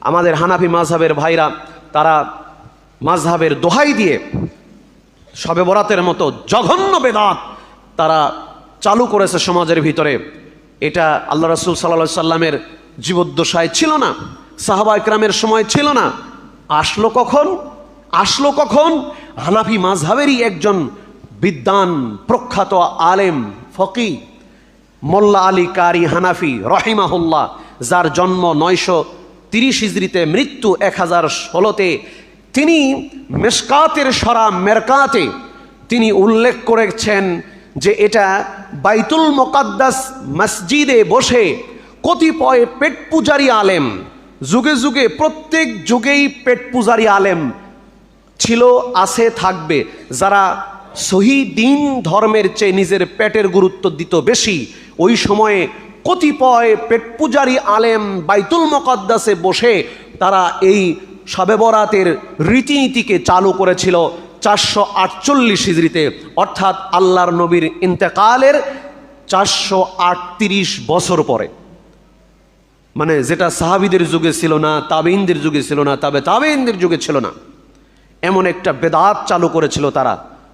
আমাদের হানাফি মাযহাবের ভাইরা তারা মাযহাবের দোহাই দিয়ে শবে বরাতের মতো জঘন্য বেদাত তারা চালু করেছে সমাজের ভিতরে। এটা আল্লাহ রাসূল সাল্লাল্লাহু আলাইহি সাল্লামের জীবদ্দশায় ছিল না, সাহাবা ইকরামের সময় ছিল না। আসলো কখন? হানাফি মাযহাবেরই একজন বিদ্বান প্রখ্যাত আলেম ফকি মোল্লা আলী কারি হানাফি রহিমাহুল্লাহ, যার জন্ম 930 হিজরিতে, মৃত্যু 1016-তে, তিনি মেশকাতের সরা মেরকাতে তিনি উল্লেখ করেছেন যে এটা বাইতুল মুকাদ্দাস মসজিদে বসে কতিপয় পেট পূজারী আলেম, যুগে যুগে প্রত্যেক যুগেই পেট পূজারী আলেম ছিল, আছে, থাকবে, যারা সহি দ্বীন ধর্মের চেয়ে নিজের পেটের গুরুত্ব দিত বেশি। ওই সময়ে কতিপয় পেট পূজারী আলেম বাইতুল মুকাদ্দাসে বসে তারা এই শবে বরাতের রীতিনীতিকে চালু করেছিল 448 হিজরিতে, অর্থাৎ আল্লাহর নবীর ইন্তেকালের 438 বছর পরে। মানে যেটা সাহাবীদের যুগে ছিল না, তাবেঈনদের যুগে ছিল না, তাবে তাবেঈনদের যুগে ছিল না, এমন একটা বেদাত চালু করেছিল তারা।